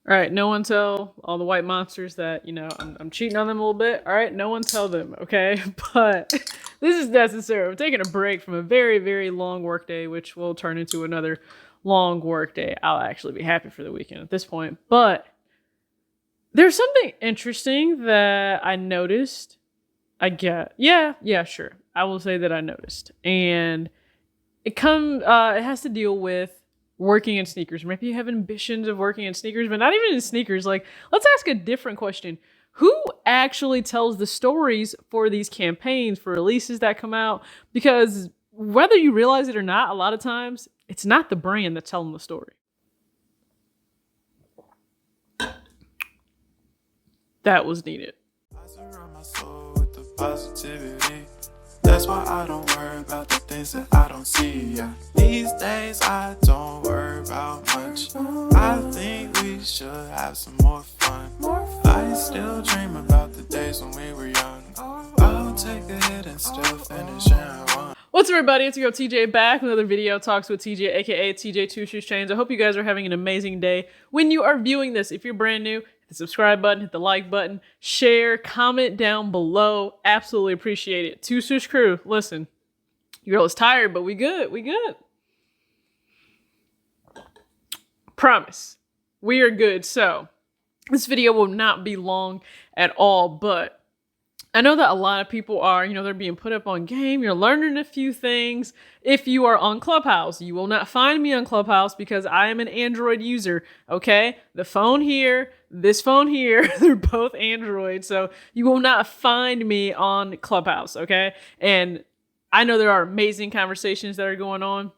All right, no one tell all the white monsters that, I'm cheating on them a little bit. All right, no one tell them, okay? But this is necessary. I'm taking a break from a very, very long work day, which will turn into another long work day. I'll actually be happy for the weekend at this point. But there's something interesting that I noticed. Yeah, sure. I will say that I noticed. And it has to deal with working in sneakers. Maybe you have ambitions of working in sneakers, but not even in sneakers. Like, let's ask a different question. Who actually tells the stories for these campaigns, for releases that come out? Because whether you realize it or not, a lot of times it's not the brand that's telling the story. That was needed. I surround my soul with the positivity. That's why I don't worry about the things that I don't see. Yeah. These days I don't worry about much. I think we should have some more fun. I still dream about the days when we were young. I'll take a hit and still finish and one. What's up, everybody? It's your girl TJ back with another video. Talks with TJ, aka TJ Two Shoes Chains. I hope you guys are having an amazing day when you are viewing this. If you're brand new, hit the subscribe button, hit the like button, share, comment down below. Absolutely appreciate it. Two Swoosh crew, listen, your girl is tired, but we good. We good. Promise. We are good. So this video will not be long at all, but I know that a lot of people are, they're being put up on game. You're learning a few things. If you are on Clubhouse, you will not find me on Clubhouse because I am an Android user, okay? The phone here, this phone here, they're both Android. So you will not find me on Clubhouse, okay? And I know there are amazing conversations that are going on.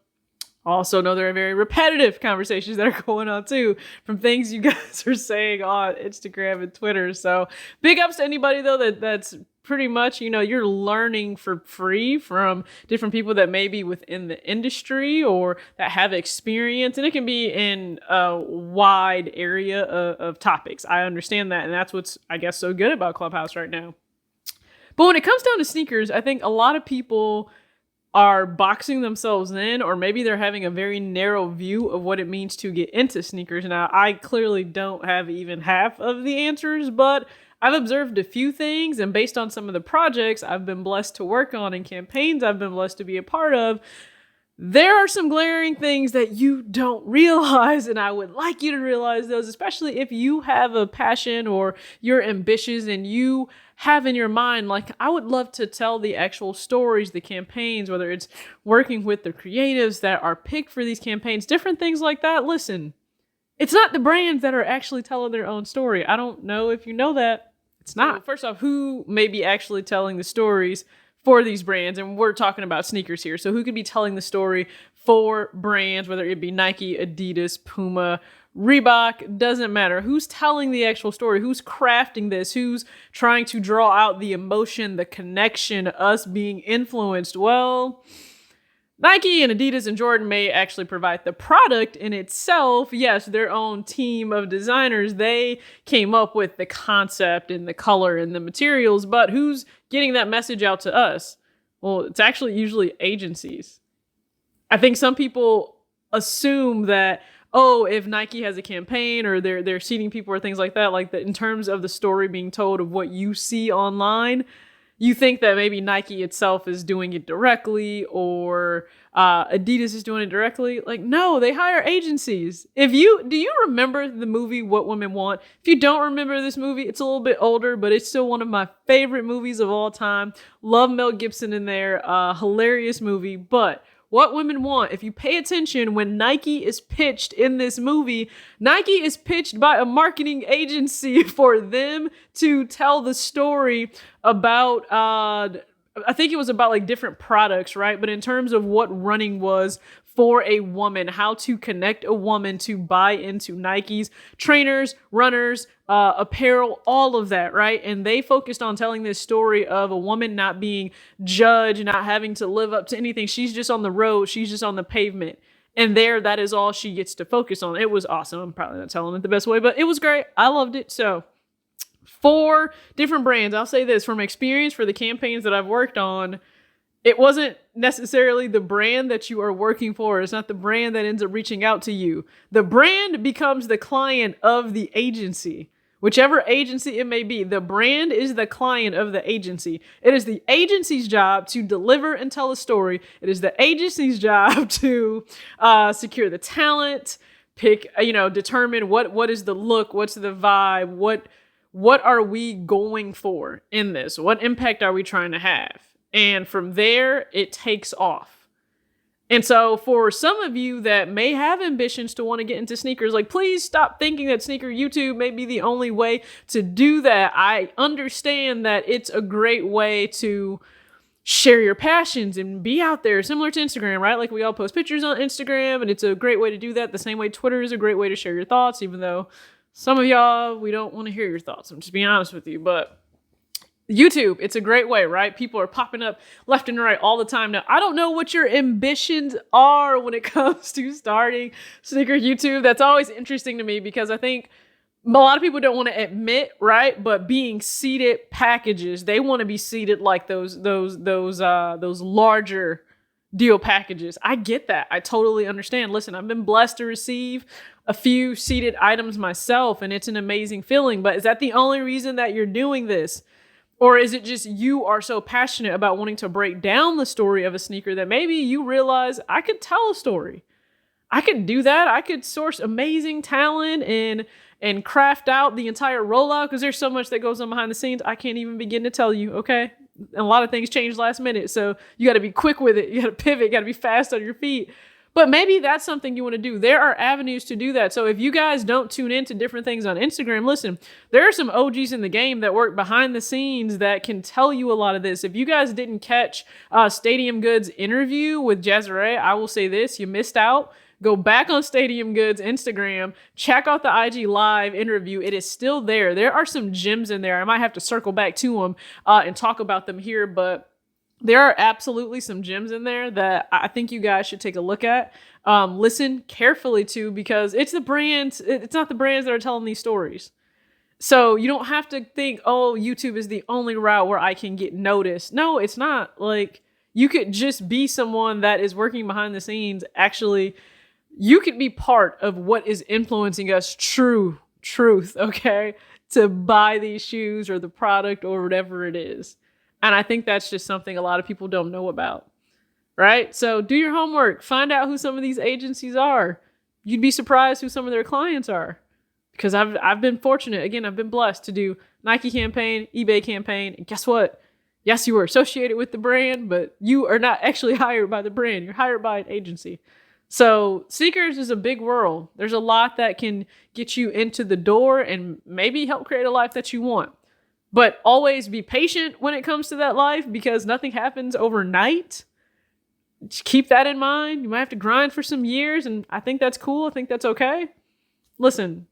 Also know there are very repetitive conversations that are going on too from things you guys are saying on Instagram and Twitter. So big ups to anybody though that's pretty much, you're learning for free from different people that may be within the industry or that have experience. And it can be in a wide area of topics. I understand that. And that's what's, I guess, so good about Clubhouse right now. But when it comes down to sneakers, I think a lot of people are boxing themselves in, or maybe they're having a very narrow view of what it means to get into sneakers. Now, I clearly don't have even half of the answers, but I've observed a few things, and based on some of the projects I've been blessed to work on and campaigns I've been blessed to be a part of, there are some glaring things that you don't realize, and I would like you to realize those, especially if you have a passion or you're ambitious and you have in your mind, like, I would love to tell the actual stories, the campaigns, whether it's working with the creatives that are picked for these campaigns, different things like that. Listen, it's not the brands that are actually telling their own story. I don't know if you know that. It's not. So first off, who may be actually telling the stories for these brands? And we're talking about sneakers here. So who could be telling the story for brands, whether it be Nike, Adidas, Puma, Reebok, doesn't matter. Who's telling the actual story? Who's crafting this? Who's trying to draw out the emotion, the connection, us being influenced? Well, Nike and Adidas and Jordan may actually provide the product in itself. Yes, their own team of designers, they came up with the concept and the color and the materials, but who's getting that message out to us? Well, it's actually usually agencies. I think some people assume that, oh, if Nike has a campaign or they're seeding people or things like that in terms of the story being told of what you see online, you think that maybe Nike itself is doing it directly or Adidas is doing it directly. Like, no, they hire agencies. Do you remember the movie What Women Want? If you don't remember this movie, it's a little bit older, but it's still one of my favorite movies of all time. Love Mel Gibson in there. Hilarious movie. But What Women Want, if you pay attention, when Nike is pitched in this movie, Nike is pitched by a marketing agency for them to tell the story about, I think it was about like different products, right? But in terms of what running was for a woman, how to connect a woman to buy into Nike's trainers, runners, apparel, all of that, right? And they focused on telling this story of a woman not being judged, not having to live up to anything. She's just on the road. She's just on the pavement. And that is all she gets to focus on. It was awesome. I'm probably not telling it the best way, but it was great. I loved it. So 4 different brands. I'll say this from experience for the campaigns that I've worked on. It wasn't necessarily the brand that you are working for. It's not the brand that ends up reaching out to you. The brand becomes the client of the agency. Whichever agency it may be, the brand is the client of the agency. It is the agency's job to deliver and tell a story. It is the agency's job to secure the talent, pick, determine what is the look, what's the vibe, what are we going for in this? What impact are we trying to have? And from there, it takes off. And so for some of you that may have ambitions to want to get into sneakers, like, please stop thinking that sneaker YouTube may be the only way to do that. I understand that it's a great way to share your passions and be out there, similar to Instagram, right? Like, we all post pictures on Instagram, and it's a great way to do that. The same way Twitter is a great way to share your thoughts, even though some of y'all, we don't want to hear your thoughts. I'm just being honest with you, but YouTube, it's a great way, right? People are popping up left and right all the time. Now, I don't know what your ambitions are when it comes to starting sneaker YouTube. That's always interesting to me because I think a lot of people don't want to admit, right? But being seeded packages, they want to be seeded like those larger deal packages. I get that. I totally understand. Listen, I've been blessed to receive a few seeded items myself, and it's an amazing feeling. But is that the only reason that you're doing this? Or is it just you are so passionate about wanting to break down the story of a sneaker that maybe you realize I could tell a story? I could do that. I could source amazing talent and craft out the entire rollout because there's so much that goes on behind the scenes. I can't even begin to tell you, okay? And a lot of things change last minute. So you got to be quick with it. You got to pivot. You got to be fast on your feet. But maybe that's something you want to do. There are avenues to do that. So if you guys don't tune into different things on Instagram, listen, there are some OGs in the game that work behind the scenes that can tell you a lot of this. If you guys didn't catch Stadium Goods' interview with Jazare, I will say this, you missed out. Go back on Stadium Goods Instagram, check out the IG Live interview. It is still there. There are some gems in there. I might have to circle back to them and talk about them here, but there are absolutely some gems in there that I think you guys should take a look at. Listen carefully to, because it's the brands. It's not the brands that are telling these stories. So you don't have to think, oh, YouTube is the only route where I can get noticed. No, it's not. Like, you could just be someone that is working behind the scenes. Actually, you could be part of what is influencing us truth, okay? To buy these shoes or the product or whatever it is. And I think that's just something a lot of people don't know about, right? So do your homework. Find out who some of these agencies are. You'd be surprised who some of their clients are. Because I've been fortunate. Again, I've been blessed to do Nike campaign, eBay campaign. And guess what? Yes, you are associated with the brand, but you are not actually hired by the brand. You're hired by an agency. So sneakers is a big world. There's a lot that can get you into the door and maybe help create a life that you want. But always be patient when it comes to that life, because nothing happens overnight. Just keep that in mind. You might have to grind for some years, and I think that's cool. I think that's okay. Listen,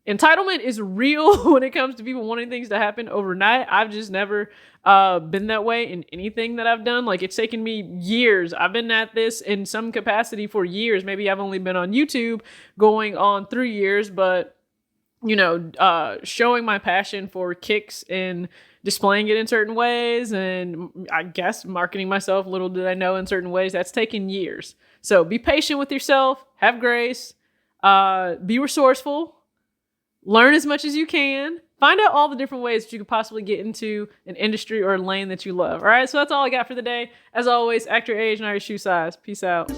entitlement is real when it comes to people wanting things to happen overnight. I've just never been that way in anything that I've done. Like, it's taken me years. I've been at this in some capacity for years. Maybe I've only been on YouTube going on 3 years, but showing my passion for kicks and displaying it in certain ways, and I guess marketing myself, little did I know, in certain ways, that's taken years. So be patient with yourself, have grace, be resourceful, learn as much as you can, find out all the different ways that you could possibly get into an industry or a lane that you love. All right, so that's all I got for the day. As always, act your age, not your shoe size. Peace out.